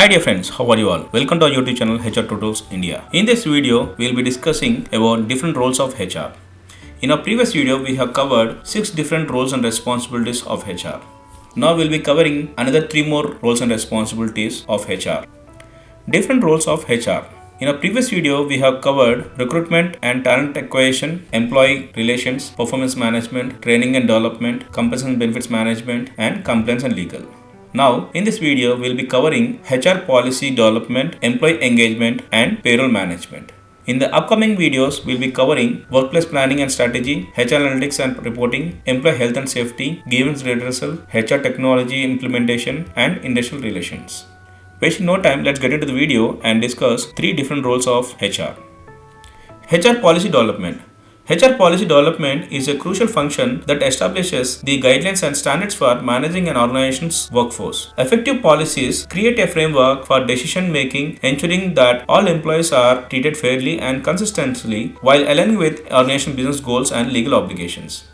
Hi dear friends, how are you all? Welcome to our YouTube channel HR Tools India. In this video, we will be discussing about different roles of HR. In our previous video, we have covered 6 different roles and responsibilities of HR. Now we will be covering another 3 more roles and responsibilities of HR. Different roles of HR. In our previous video, we have covered recruitment and talent acquisition, employee relations, performance management, training and development, compensation and benefits management, and compliance and legal. Now, in this video, we will be covering HR policy development, employee engagement, and payroll management. In the upcoming videos, we will be covering workplace planning and strategy, HR analytics and reporting, employee health and safety, grievance redressal, HR technology implementation, and industrial relations. Wasting no time, let's get into the video and discuss 3 different roles of HR. HR policy development. HR policy development is a crucial function that establishes the guidelines and standards for managing an organization's workforce. Effective policies create a framework for decision making, ensuring that all employees are treated fairly and consistently while aligning with organizational business goals and legal obligations.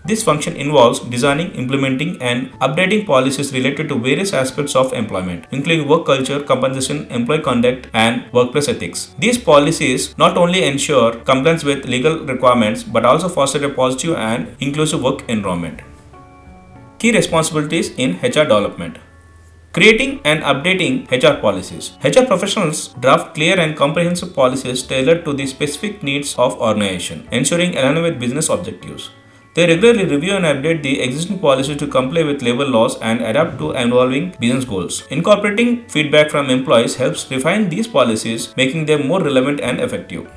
This function involves designing, implementing, and updating policies related to various aspects of employment, including work culture, compensation, employee conduct, and workplace ethics. These policies not only ensure compliance with legal requirements but also foster a positive and inclusive work environment. Key responsibilities in HR development. Creating and updating HR policies. HR professionals draft clear and comprehensive policies tailored to the specific needs of organization, ensuring alignment with business objectives. They regularly review and update the existing policies to comply with labor laws and adapt to evolving business goals. Incorporating feedback from employees helps refine these policies, making them more relevant and effective.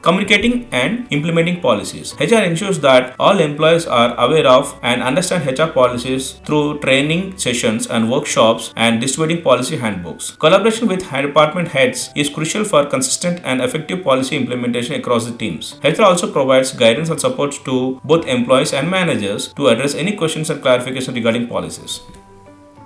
Communicating and implementing policies. HR ensures that all employees are aware of and understand HR policies through training sessions and workshops and distributing policy handbooks. Collaboration with department heads is crucial for consistent and effective policy implementation across the teams. HR also provides guidance and support to both employees and managers to address any questions and clarification regarding policies.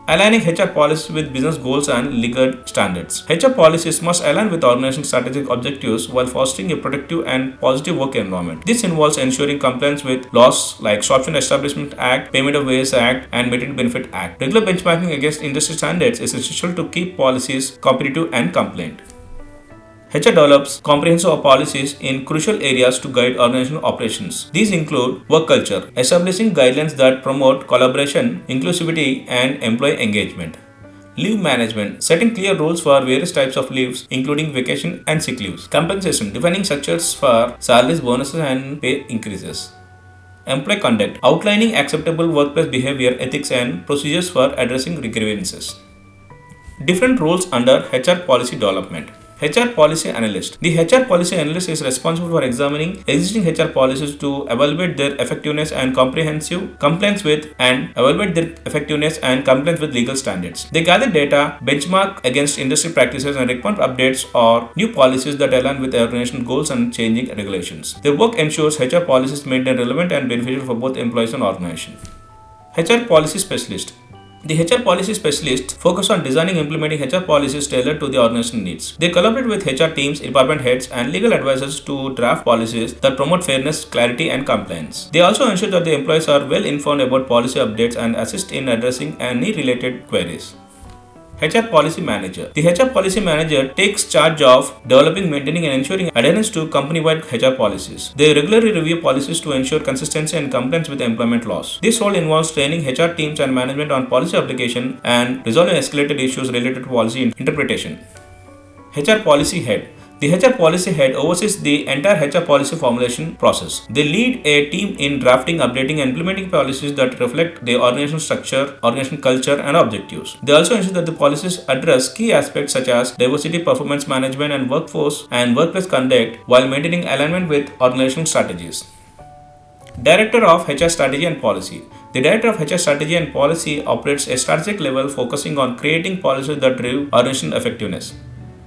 Aligning HR policies with business goals and legal standards. HR policies must align with organizational strategic objectives while fostering a productive and positive work environment. This involves ensuring compliance with laws like Software Establishment Act, Payment of Wages Act, and Maternity Benefit Act. Regular benchmarking against industry standards is essential to keep policies competitive and compliant. HR develops comprehensive policies in crucial areas to guide organizational operations. These include work culture, establishing guidelines that promote collaboration, inclusivity, and employee engagement. Leave management, setting clear rules for various types of leaves, including vacation and sick leaves. Compensation, defining structures for salaries, bonuses, and pay increases. Employee conduct, outlining acceptable workplace behavior, ethics, and procedures for addressing grievances. Different roles under HR policy development. HR Policy Analyst. The HR Policy Analyst is responsible for examining existing HR policies to evaluate their effectiveness and compliance with legal standards. They gather data, benchmark against industry practices, and recommend updates or new policies that align with organizational goals and changing regulations. Their work ensures HR policies maintain relevant and beneficial for both employees and organizations. HR Policy Specialist. The HR policy specialists focus on designing and implementing HR policies tailored to the organizational needs. They collaborate with HR teams, department heads, and legal advisors to draft policies that promote fairness, clarity, and compliance. They also ensure that the employees are well informed about policy updates and assist in addressing any related queries. HR Policy Manager. The HR Policy Manager takes charge of developing, maintaining, and ensuring adherence to company-wide HR policies. They regularly review policies to ensure consistency and compliance with employment laws. This role involves training HR teams and management on policy application and resolving escalated issues related to policy interpretation. HR Policy Head. The HR Policy Head oversees the entire HR policy formulation process. They lead a team in drafting, updating, and implementing policies that reflect the organizational structure, organizational culture, and objectives. They also ensure that the policies address key aspects such as diversity, performance management, and workforce and workplace conduct while maintaining alignment with organizational strategies. Director of HR Strategy and Policy. The Director of HR Strategy and Policy operates a strategic level focusing on creating policies that drive organizational effectiveness.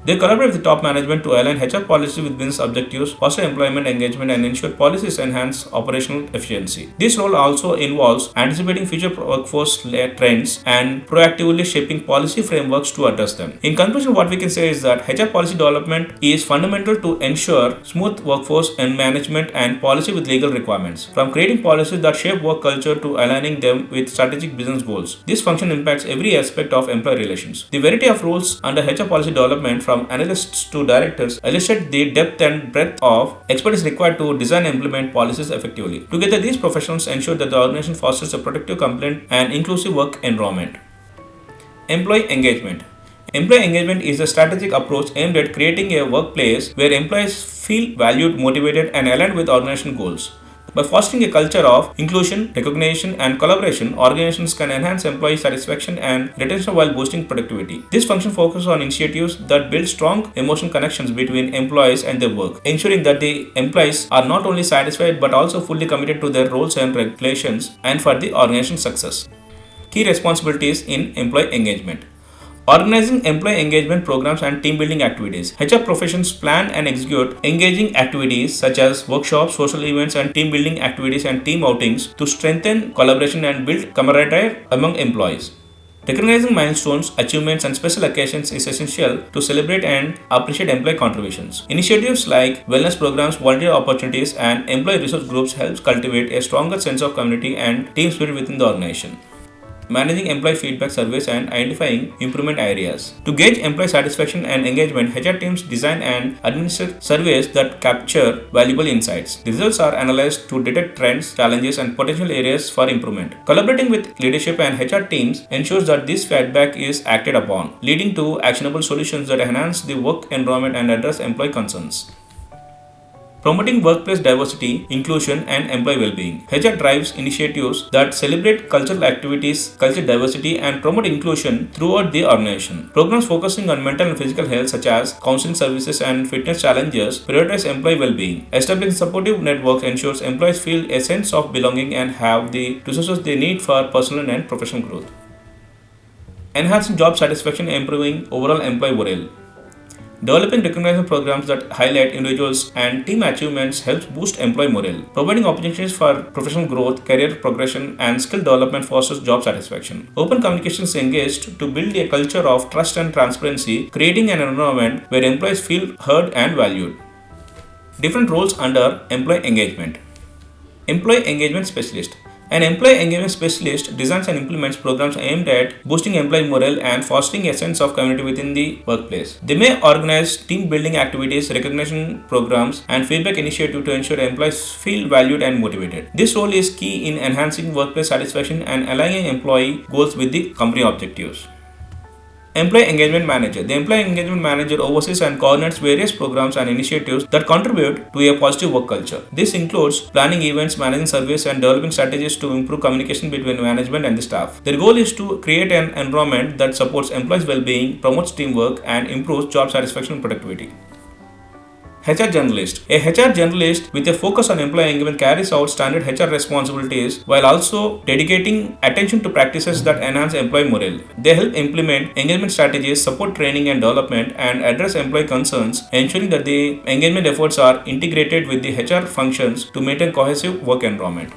They collaborate with top management to align HR policy with business objectives, foster employment engagement, and ensure policies enhance operational efficiency. This role also involves anticipating future workforce trends and proactively shaping policy frameworks to address them. In conclusion, what we can say is that HR policy development is fundamental to ensure smooth workforce and management and policy with legal requirements. From creating policies that shape work culture to aligning them with strategic business goals, this function impacts every aspect of employee relations. The variety of roles under HR policy development, from analysts to directors, illustrate the depth and breadth of expertise required to design and implement policies effectively. Together, these professionals ensure that the organization fosters a productive, compliant, and inclusive work environment. Employee engagement. Employee engagement is a strategic approach aimed at creating a workplace where employees feel valued, motivated, and aligned with organization goals. By fostering a culture of inclusion, recognition, and collaboration, organizations can enhance employee satisfaction and retention while boosting productivity. This function focuses on initiatives that build strong emotional connections between employees and their work, ensuring that the employees are not only satisfied but also fully committed to their roles and regulations and for the organization's success. Key responsibilities in employee engagement. Organizing employee engagement programs and team building activities. HR professions plan and execute engaging activities such as workshops, social events, and team building activities and team outings to strengthen collaboration and build camaraderie among employees. Recognizing milestones, achievements, and special occasions is essential to celebrate and appreciate employee contributions. Initiatives like wellness programs, volunteer opportunities, and employee resource groups help cultivate a stronger sense of community and team spirit within the organization. Managing employee feedback surveys and identifying improvement areas. To gauge employee satisfaction and engagement, HR teams design and administer surveys that capture valuable insights. The results are analyzed to detect trends, challenges, and potential areas for improvement. Collaborating with leadership and HR teams ensures that this feedback is acted upon, leading to actionable solutions that enhance the work environment and address employee concerns. Promoting workplace diversity, inclusion, and employee well-being. HR drives initiatives that celebrate cultural activities, cultural diversity, and promote inclusion throughout the organization. Programs focusing on mental and physical health, such as counseling services and fitness challenges, prioritize employee well-being. Establishing supportive networks ensures employees feel a sense of belonging and have the resources they need for personal and professional growth. Enhancing job satisfaction and improving overall employee morale. Developing recognition programs that highlight individuals and team achievements helps boost employee morale. Providing opportunities for professional growth, career progression, and skill development fosters job satisfaction. Open communications engaged to build a culture of trust and transparency, creating an environment where employees feel heard and valued. Different roles under employee engagement. Employee engagement specialist. An employee engagement specialist designs and implements programs aimed at boosting employee morale and fostering a sense of community within the workplace. They may organize team building activities, recognition programs, and feedback initiatives to ensure employees feel valued and motivated. This role is key in enhancing workplace satisfaction and aligning employee goals with the company objectives. Employee Engagement Manager. The Employee Engagement Manager oversees and coordinates various programs and initiatives that contribute to a positive work culture. This includes planning events, managing surveys, and developing strategies to improve communication between management and the staff. Their goal is to create an environment that supports employees' well-being, promotes teamwork, and improves job satisfaction and productivity. HR Generalist. A HR generalist with a focus on employee engagement carries out standard HR responsibilities while also dedicating attention to practices that enhance employee morale. They help implement engagement strategies, support training and development, and address employee concerns, ensuring that the engagement efforts are integrated with the HR functions to maintain cohesive work environment.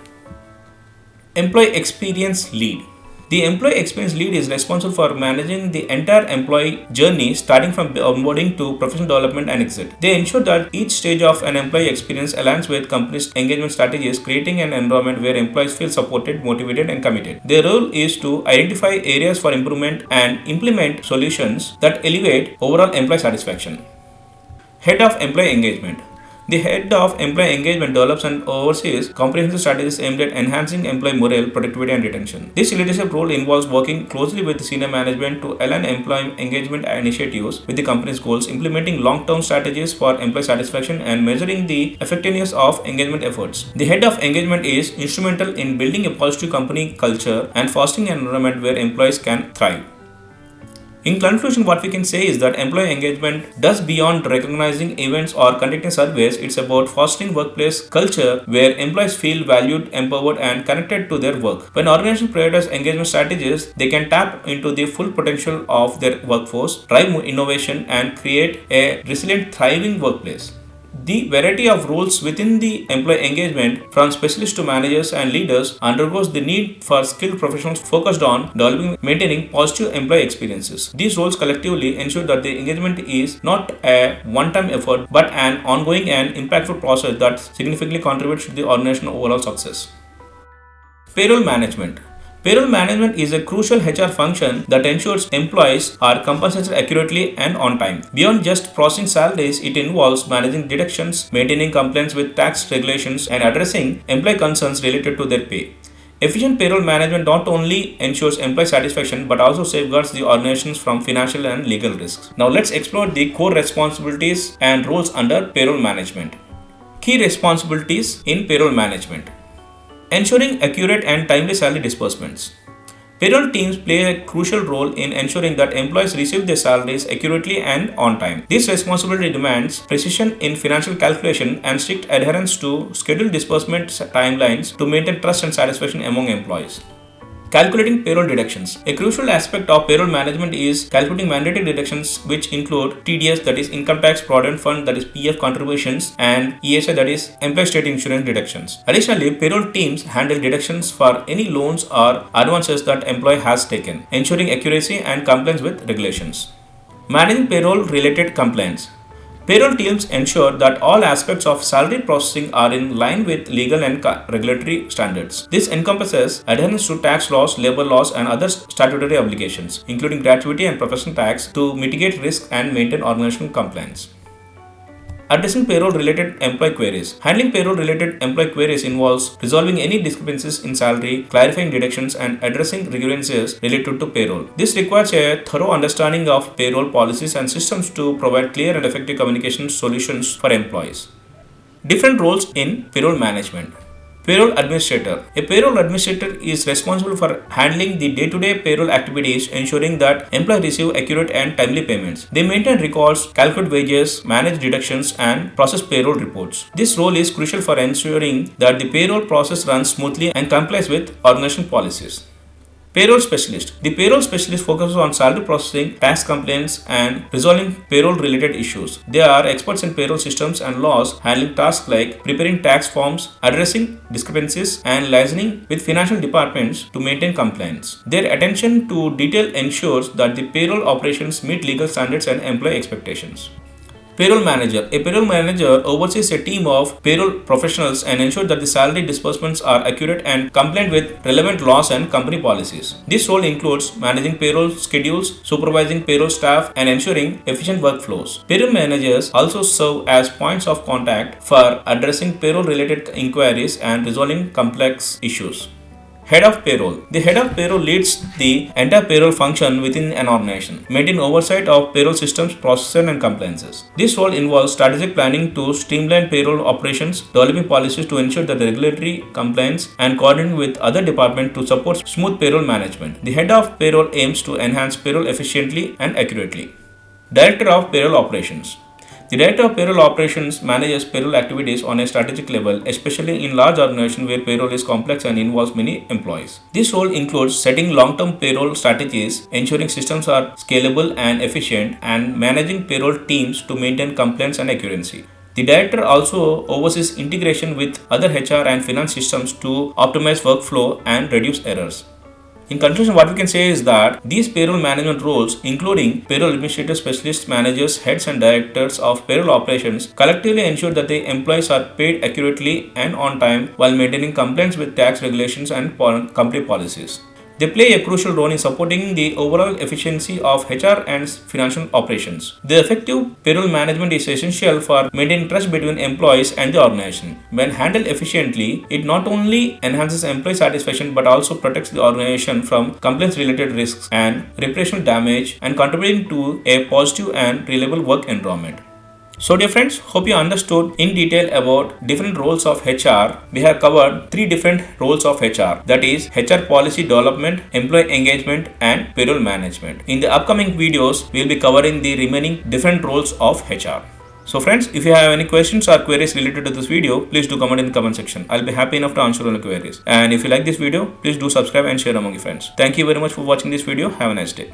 Employee Experience Lead. The employee experience lead is responsible for managing the entire employee journey starting from onboarding to professional development and exit. They ensure that each stage of an employee experience aligns with company's engagement strategies, creating an environment where employees feel supported, motivated, and committed. Their role is to identify areas for improvement and implement solutions that elevate overall employee satisfaction. Head of Employee Engagement. The head of employee engagement develops and oversees comprehensive strategies aimed at enhancing employee morale, productivity, and retention. This leadership role involves working closely with senior management to align employee engagement initiatives with the company's goals, implementing long-term strategies for employee satisfaction, and measuring the effectiveness of engagement efforts. The head of engagement is instrumental in building a positive company culture and fostering an environment where employees can thrive. In conclusion, what we can say is that employee engagement does beyond recognizing events or conducting surveys. It's about fostering workplace culture where employees feel valued, empowered, and connected to their work. When organizations prioritize engagement strategies, they can tap into the full potential of their workforce, drive innovation, and create a resilient, thriving workplace. The variety of roles within the employee engagement, from specialists to managers and leaders, undergoes the need for skilled professionals focused on developing and maintaining positive employee experiences. These roles collectively ensure that the engagement is not a one-time effort but an ongoing and impactful process that significantly contributes to the organization's overall success. Payroll management. Payroll management is a crucial HR function that ensures employees are compensated accurately and on time. Beyond just processing salaries, it involves managing deductions, maintaining compliance with tax regulations, and addressing employee concerns related to their pay. Efficient payroll management not only ensures employee satisfaction but also safeguards the organizations from financial and legal risks. Now let's explore the core responsibilities and roles under payroll management. Key responsibilities in payroll management. Ensuring accurate and timely salary disbursements. Payroll teams play a crucial role in ensuring that employees receive their salaries accurately and on time. This responsibility demands precision in financial calculation and strict adherence to scheduled disbursement timelines to maintain trust and satisfaction among employees. Calculating payroll deductions. A crucial aspect of payroll management is calculating mandatory deductions, which include TDS, that is income tax provident fund, that is PF contributions, and ESI, that is employee state insurance deductions. Additionally, payroll teams handle deductions for any loans or advances that employee has taken, ensuring accuracy and compliance with regulations. Managing payroll related compliance. Payroll teams ensure that all aspects of salary processing are in line with legal and regulatory standards. This encompasses adherence to tax laws, labor laws, and other statutory obligations, including gratuity and professional tax, to mitigate risk and maintain organizational compliance. Addressing payroll-related employee queries. Handling payroll-related employee queries involves resolving any discrepancies in salary, clarifying deductions, and addressing grievances related to payroll. This requires a thorough understanding of payroll policies and systems to provide clear and effective communication solutions for employees. Different roles in payroll management. Payroll administrator. A payroll administrator is responsible for handling the day-to-day payroll activities, ensuring that employees receive accurate and timely payments. They maintain records, calculate wages, manage deductions, and process payroll reports. This role is crucial for ensuring that the payroll process runs smoothly and complies with organizational policies. Payroll specialist. The payroll specialist focuses on salary processing, tax compliance, and resolving payroll-related issues. They are experts in payroll systems and laws, handling tasks like preparing tax forms, addressing discrepancies, and liaising with financial departments to maintain compliance. Their attention to detail ensures that the payroll operations meet legal standards and employee expectations. Payroll manager. A payroll manager oversees a team of payroll professionals and ensures that the salary disbursements are accurate and compliant with relevant laws and company policies. This role includes managing payroll schedules, supervising payroll staff, and ensuring efficient workflows. Payroll managers also serve as points of contact for addressing payroll-related inquiries and resolving complex issues. Head of Payroll. The head of payroll leads the entire payroll function within an organization, maintaining oversight of payroll systems, processes, and compliances. This role involves strategic planning to streamline payroll operations, developing policies to ensure that the regulatory compliance, and coordinating with other departments to support smooth payroll management. The head of payroll aims to enhance payroll efficiently and accurately. Director of Payroll Operations. The Director of Payroll Operations manages payroll activities on a strategic level, especially in large organizations where payroll is complex and involves many employees. This role includes setting long-term payroll strategies, ensuring systems are scalable and efficient, and managing payroll teams to maintain compliance and accuracy. The director also oversees integration with other HR and finance systems to optimize workflow and reduce errors. In conclusion, what we can say is that these payroll management roles, including payroll administrators, specialists, managers, heads, and directors of payroll operations, collectively ensure that the employees are paid accurately and on time while maintaining compliance with tax regulations and company policies. They play a crucial role in supporting the overall efficiency of HR and financial operations. The effective payroll management is essential for maintaining trust between employees and the organization. When handled efficiently, it not only enhances employee satisfaction but also protects the organization from compliance-related risks and reputational damage, and contributing to a positive and reliable work environment. So dear friends, hope you understood in detail about different roles of HR. We have covered 3 different roles of HR, that is HR policy development, employee engagement and payroll management. In the upcoming videos, we will be covering the remaining different roles of HR. So friends, if you have any questions or queries related to this video, please do comment in the comment section. I'll be happy enough to answer all the queries. And if you like this video, please do subscribe and share among your friends. Thank you very much for watching this video. Have a nice day.